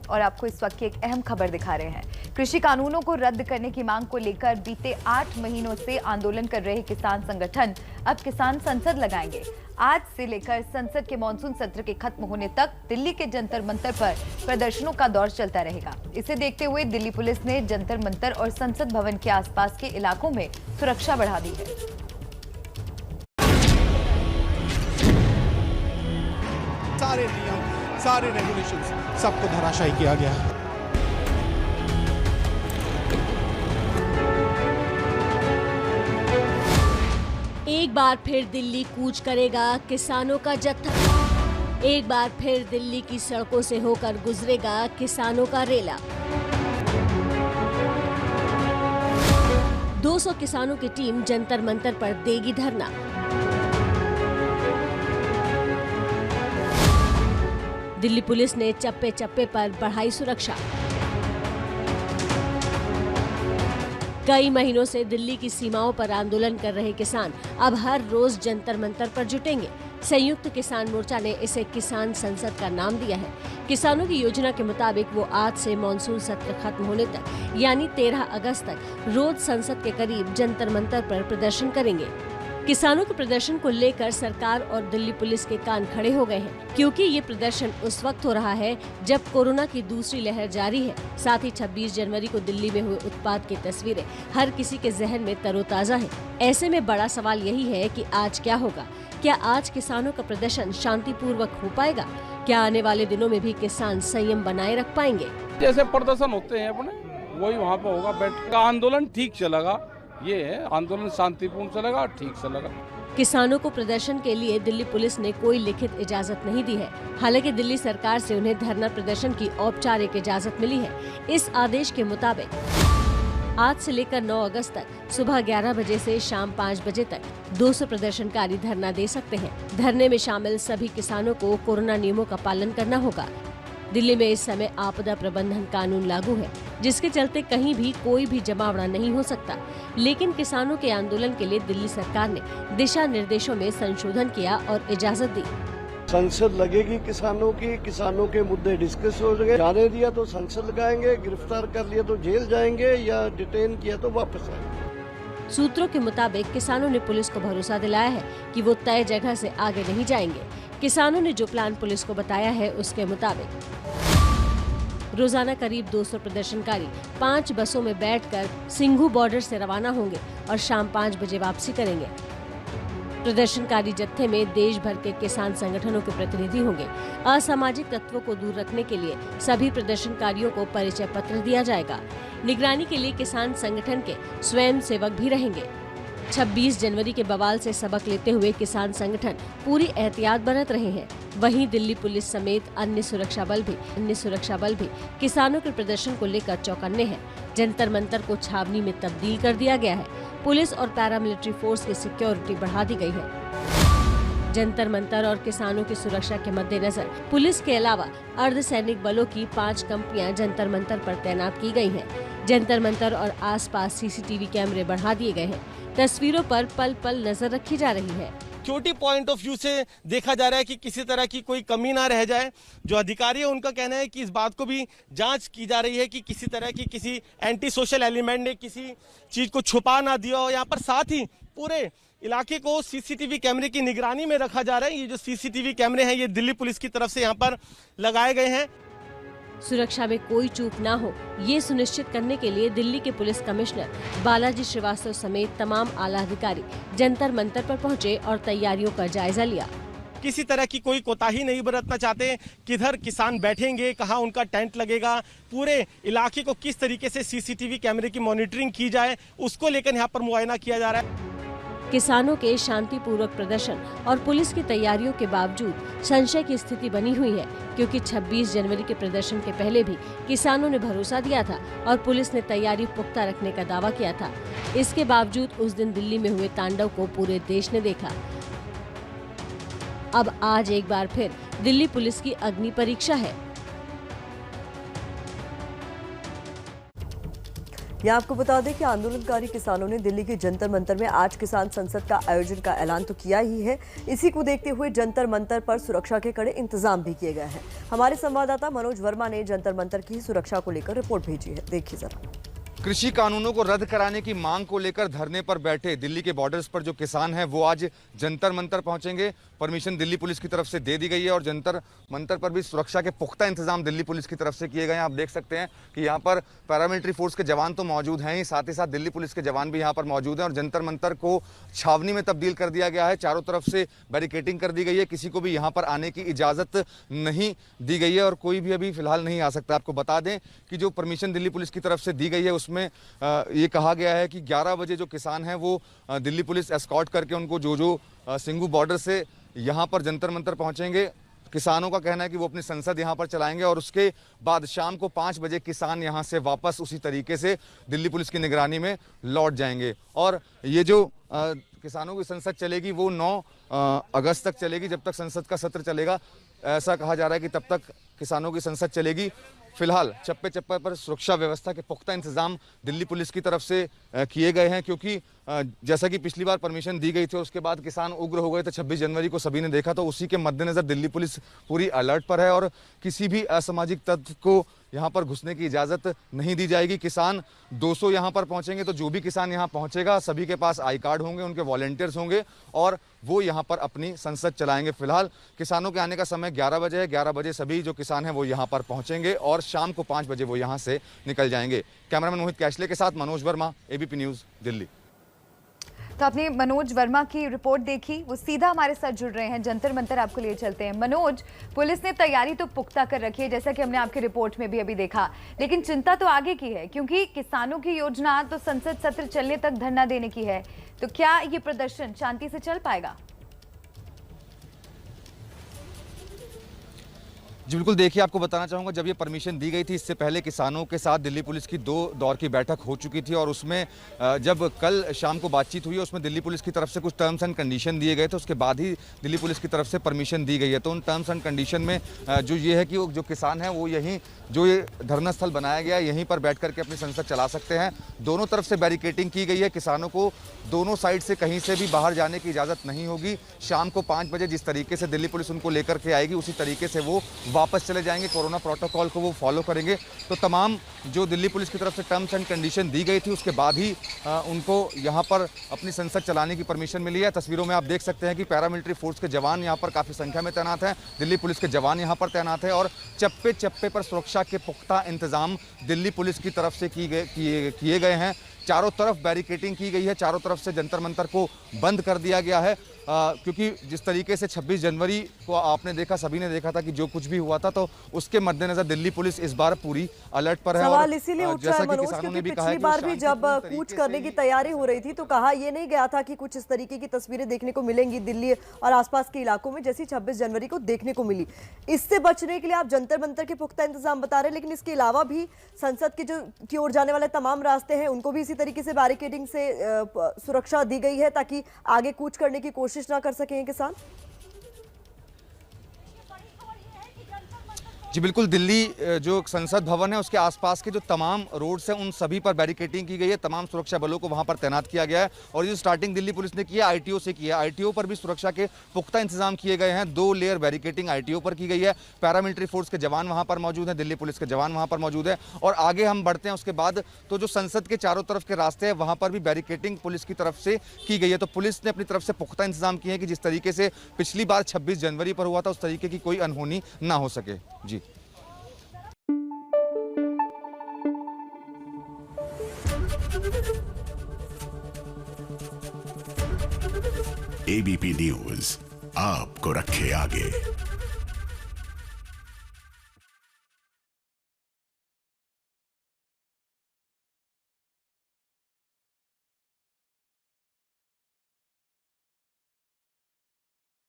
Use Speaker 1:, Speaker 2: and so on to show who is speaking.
Speaker 1: और आपको इस वक्त की एक अहम खबर दिखा रहे हैं। कृषि कानूनों को रद्द करने की मांग को लेकर बीते 8 महीनों से आंदोलन कर रहे किसान संगठन अब किसान संसद लगाएंगे। आज से लेकर संसद के मानसून सत्र के खत्म होने तक दिल्ली के जंतर मंतर पर प्रदर्शनों का दौर चलता रहेगा। इसे देखते हुए दिल्ली पुलिस ने जंतर मंतर और संसद भवन के आसपास के इलाकों में सुरक्षा बढ़ा दी है।
Speaker 2: सारे नियम, सारे रेगुलेशंस, सबको धराशायी किया गया है।
Speaker 3: एक बार फिर दिल्ली कूच करेगा किसानों का जत्था। एक बार फिर दिल्ली की सड़कों से होकर गुजरेगा किसानों का रेला। 200 किसानों की टीम जंतर मंतर पर देगी धरना। दिल्ली पुलिस ने चप्पे चप्पे पर बढ़ाई सुरक्षा। कई महीनों से दिल्ली की सीमाओं पर आंदोलन कर रहे किसान अब हर रोज जंतर मंतर पर जुटेंगे। संयुक्त किसान मोर्चा ने इसे किसान संसद का नाम दिया है। किसानों की योजना के मुताबिक वो आज से मानसून सत्र खत्म होने तक यानी 13 अगस्त तक रोज संसद के करीब जंतर मंतर पर प्रदर्शन करेंगे। किसानों के प्रदर्शन को लेकर सरकार और दिल्ली पुलिस के कान खड़े हो गए हैं, क्योंकि ये प्रदर्शन उस वक्त हो रहा है जब कोरोना की दूसरी लहर जारी है। साथ ही 26 जनवरी को दिल्ली में हुए उत्पात की तस्वीरें हर किसी के जहन में तरोताजा है। ऐसे में बड़ा सवाल यही है कि आज क्या होगा। क्या आज किसानों का प्रदर्शन शांतिपूर्वक हो पाएगा? क्या आने वाले दिनों में भी किसान संयम बनाए रख पाएंगे?
Speaker 4: जैसे प्रदर्शन होते हैं अपने वही वहाँ पर होगा। बैठ का आंदोलन ठीक चलेगा, ये है आंदोलन शांतिपूर्ण चलेगा, ठीक चलेगा।
Speaker 3: किसानों को प्रदर्शन के लिए दिल्ली पुलिस ने कोई लिखित इजाजत नहीं दी है। हालांकि दिल्ली सरकार से उन्हें धरना प्रदर्शन की औपचारिक इजाजत मिली है। इस आदेश के मुताबिक आज से लेकर 9 अगस्त तक सुबह 11 बजे से शाम 5 बजे तक 200 प्रदर्शनकारी धरना दे सकते हैं। धरने में शामिल सभी किसानों को कोरोना नियमों का पालन करना होगा। दिल्ली में इस समय आपदा प्रबंधन कानून लागू है, जिसके चलते कहीं भी कोई भी जमावड़ा नहीं हो सकता। लेकिन किसानों के आंदोलन के लिए दिल्ली सरकार ने दिशा निर्देशों में संशोधन किया और इजाजत दी।
Speaker 5: संसद लगेगी किसानों की, किसानों के मुद्दे डिस्कस हो गए। जाने दिया तो संसद लगाएंगे, गिरफ्तार कर लिया तो जेल जाएंगे या डिटेन किया तो वापस आएंगे।
Speaker 3: सूत्रों के मुताबिक किसानों ने पुलिस को भरोसा दिलाया है कि वो तय जगह से आगे नहीं जाएंगे। किसानों ने जो प्लान पुलिस को बताया है उसके मुताबिक रोजाना करीब 200 प्रदर्शनकारी 5 बसों में बैठकर सिंघू बॉर्डर से रवाना होंगे और शाम 5 बजे वापसी करेंगे। प्रदर्शनकारी जत्थे में देश भर के किसान संगठनों के प्रतिनिधि होंगे। असामाजिक तत्वों को दूर रखने के लिए सभी प्रदर्शनकारियों को परिचय पत्र दिया जाएगा। निगरानी के लिए किसान संगठन के स्वयं सेवक भी रहेंगे। 26 जनवरी के बवाल से सबक लेते हुए किसान संगठन पूरी एहतियात बरत रहे हैं। वहीं दिल्ली पुलिस समेत अन्य सुरक्षा बल भी किसानों के प्रदर्शन को लेकर चौकन्ने हैं। जंतर मंतर को छावनी में तब्दील कर दिया गया है। पुलिस और पैरामिलिट्री फोर्स की सिक्योरिटी बढ़ा दी गई है। जंतर मंतर और किसानों की सुरक्षा के मद्देनजर पुलिस के अलावा अर्धसैनिक बलों की 5 कंपनियां जंतर मंतर पर तैनात की गई हैं। जंतर मंतर और आसपास सीसीटीवी कैमरे बढ़ा दिए गए हैं। तस्वीरों पर पल पल नजर रखी जा रही है।
Speaker 6: सिक्योरिटी पॉइंट ऑफ व्यू से देखा जा रहा है कि किसी तरह की कोई कमी ना रह जाए। जो अधिकारी है उनका कहना है कि इस बात को भी जांच की जा रही है कि किसी तरह की किसी एंटी सोशल एलिमेंट ने किसी चीज को छुपा ना दिया हो। यहाँ पर साथ ही पूरे इलाके को सीसीटीवी कैमरे की निगरानी में रखा जा रहा है। ये जो सीसीटीवी कैमरे हैं ये दिल्ली पुलिस की तरफ से यहाँ पर लगाए गए हैं।
Speaker 3: सुरक्षा में कोई चूक ना हो, ये सुनिश्चित करने के लिए दिल्ली के पुलिस कमिश्नर बालाजी श्रीवास्तव समेत तमाम आला अधिकारी जंतर मंतर पर पहुंचे और तैयारियों का जायजा लिया।
Speaker 6: किसी तरह की कोई कोताही नहीं बरतना चाहते। किधर किसान बैठेंगे, कहाँ उनका टेंट लगेगा, पूरे इलाके को किस तरीके से सीसीटीवी कैमरे की मॉनिटरिंग की जाए, उसको लेकर यहाँ पर मुआयना किया जा रहा है।
Speaker 3: किसानों के शांतिपूर्वक प्रदर्शन और पुलिस की तैयारियों के बावजूद संशय की स्थिति बनी हुई है, क्योंकि 26 जनवरी के प्रदर्शन के पहले भी किसानों ने भरोसा दिया था और पुलिस ने तैयारी पुख्ता रखने का दावा किया था। इसके बावजूद उस दिन दिल्ली में हुए तांडव को पूरे देश ने देखा। अब आज एक बार फिर दिल्ली पुलिस की अग्नि परीक्षा है।
Speaker 7: यहाँ आपको बता दें कि आंदोलनकारी किसानों ने दिल्ली के जंतर मंतर में आज किसान संसद का आयोजन का ऐलान तो किया ही है। इसी को देखते हुए जंतर मंतर पर सुरक्षा के कड़े इंतजाम भी किए गए हैं। हमारे संवाददाता मनोज वर्मा ने जंतर मंतर की सुरक्षा को लेकर रिपोर्ट भेजी है, देखिए जरा।
Speaker 8: कृषि कानूनों को रद्द कराने की मांग को लेकर धरने पर बैठे दिल्ली के बॉर्डर्स पर जो किसान हैं वो आज जंतर मंतर पहुंचेंगे। परमिशन दिल्ली पुलिस की तरफ से दे दी गई है और जंतर मंतर पर भी सुरक्षा के पुख्ता इंतजाम दिल्ली पुलिस की तरफ से किए गए हैं। आप देख सकते हैं कि यहाँ पर पैरामिलिट्री फोर्स के जवान तो मौजूद हैं ही, साथ ही साथ दिल्ली पुलिस के जवान भी यहाँ पर मौजूद हैं और जंतर मंतर को छावनी में तब्दील कर दिया गया है। चारों तरफ से बैरिकेडिंग कर दी गई है, किसी को भी यहाँ पर आने की इजाज़त नहीं दी गई है और कोई भी अभी फिलहाल नहीं आ सकता। आपको बता दें कि जो परमिशन दिल्ली पुलिस की तरफ से दी गई है उसमें ये कहा गया है कि 11 बजे जो किसान हैं वो दिल्ली पुलिस एस्कॉर्ट करके उनको जो सिंघू बॉर्डर से यहाँ पर जंतर मंतर पहुँचेंगे। किसानों का कहना है कि वो अपनी संसद यहाँ पर चलाएंगे और उसके बाद शाम को 5 बजे किसान यहाँ से वापस उसी तरीके से दिल्ली पुलिस की निगरानी में लौट जाएंगे। और ये जो किसानों की संसद चलेगी वो 9 अगस्त तक चलेगी, जब तक संसद का सत्र चलेगा। ऐसा कहा जा रहा है कि तब तक किसानों की संसद चलेगी। फिलहाल चप्पे चप्पे पर सुरक्षा व्यवस्था के पुख्ता इंतजाम दिल्ली पुलिस की तरफ से किए गए हैं, क्योंकि जैसा कि पिछली बार परमिशन दी गई थी उसके बाद किसान उग्र हो गए थे, 26 जनवरी को सभी ने देखा, तो उसी के मद्देनजर दिल्ली पुलिस पूरी अलर्ट पर है और किसी भी असामाजिक तत्व को यहाँ पर घुसने की इजाज़त नहीं दी जाएगी। किसान 200 यहाँ पर पहुँचेंगे, तो जो भी किसान यहाँ पहुँचेगा सभी के पास आई कार्ड होंगे, उनके वॉलंटियर्स होंगे और वो यहाँ पर अपनी संसद चलाएंगे। फिलहाल किसानों के आने का समय 11 बजे है। 11 बजे सभी जो किसान हैं वो यहाँ पर पहुँचेंगे और शाम को 5 बजे वो यहाँ से निकल जाएंगे। कैमरामैन मोहित कैशले के साथ मनोज वर्मा, एबीपी न्यूज़, दिल्ली।
Speaker 1: तो आपने मनोज वर्मा की रिपोर्ट देखी, वो सीधा हमारे साथ जुड़ रहे हैं, जंतर मंतर आपको ले चलते हैं। मनोज, पुलिस ने तैयारी तो पुख्ता कर रखी है जैसा कि हमने आपकी रिपोर्ट में भी अभी देखा, लेकिन चिंता तो आगे की है क्योंकि किसानों की योजना तो संसद सत्र चलने तक धरना देने की है। तो क्या ये प्रदर्शन शांति से चल पाएगा?
Speaker 8: जी बिल्कुल, देखिए आपको बताना चाहूँगा, जब ये परमिशन दी गई थी इससे पहले किसानों के साथ दिल्ली पुलिस की 2 दौर की बैठक हो चुकी थी और उसमें जब कल शाम को बातचीत हुई उसमें दिल्ली पुलिस की तरफ से कुछ टर्म्स एंड कंडीशन दिए गए थे, उसके बाद ही दिल्ली पुलिस की तरफ से परमिशन दी गई है। तो उन टर्म्स एंड कंडीशन में जो ये है कि जो किसान हैं वो यहीं जो ये धरना स्थल बनाया गया है यहीं पर बैठ करके अपनी संसद चला सकते हैं। दोनों तरफ से बैरिकेडिंग की गई है, किसानों को दोनों साइड से कहीं से भी बाहर जाने की इजाज़त नहीं होगी। शाम को 5 बजे जिस तरीके से दिल्ली पुलिस उनको लेकर के आएगी उसी तरीके से वो वापस चले जाएंगे, कोरोना प्रोटोकॉल को वो फॉलो करेंगे। तो तमाम जो दिल्ली पुलिस की तरफ से टर्म्स एंड कंडीशन दी गई थी उसके बाद ही उनको यहाँ पर अपनी संसद चलाने की परमिशन मिली है। तस्वीरों में आप देख सकते हैं कि पैरामिलिट्री फोर्स के जवान यहाँ पर काफ़ी संख्या में तैनात हैं, दिल्ली पुलिस के जवान यहाँ पर तैनात हैं और चप्पे चप्पे पर सुरक्षा के पुख्ता इंतजाम दिल्ली पुलिस की तरफ से किए गए हैं। चारों तरफ बैरिकेडिंग की गई है, चारों तरफ से जंतर मंतर को बंद कर दिया गया है, क्योंकि जिस तरीके से 26 जनवरी को आपने देखा, सभी ने देखा था कि जो कुछ भी हुआ था, तो उसके मद्देनजर दिल्ली पुलिस इस बार पूरी अलर्ट पर है।
Speaker 7: सवाल इसीलिए उठ रहा है मनोज, क्योंकि पिछली बार भी जब कूच करने की तैयारी हो रही थी तो कहा यह नहीं गया था कि कुछ इस तरीके की तस्वीरें देखने को मिलेंगी दिल्ली और आसपास के इलाकों में, जैसी 26 जनवरी को देखने को मिली। इससे बचने के लिए आप जंतर मंतर के पुख्ता इंतजाम बता रहे हैं, लेकिन इसके अलावा भी संसद के की ओर जाने वाले तमाम रास्ते हैं उनको भी इसी तरीके से बैरिकेडिंग से सुरक्षा दी गई है ताकि आगे कूच करने की कोशिश ना कर सकें किसान।
Speaker 8: जी बिल्कुल, दिल्ली जो संसद भवन है उसके आसपास के जो तमाम रोड्स हैं उन सभी पर बैरिकेडिंग की गई है, तमाम सुरक्षा बलों को वहां पर तैनात किया गया है और ये जो स्टार्टिंग दिल्ली पुलिस ने की है आईटीओ से की है। आईटीओ पर भी सुरक्षा के पुख्ता इंतजाम किए गए हैं, 2 लेयर बैरिकेडिंग आईटीओ पर की गई है। पैरामिलिट्री फोर्स के जवान वहां पर मौजूद हैं, दिल्ली पुलिस के जवान वहां पर मौजूद है और आगे हम बढ़ते हैं उसके बाद तो जो संसद के चारों तरफ के रास्ते हैं वहां पर भी बैरिकेडिंग पुलिस की तरफ से की गई है। तो पुलिस ने अपनी तरफ से पुख्ता इंतजाम किए हैं कि जिस तरीके से पिछली बार 26 जनवरी पर हुआ था उस तरीके की कोई अनहोनी ना हो सके। जी
Speaker 9: एबीपी न्यूज आपको रखे आगे।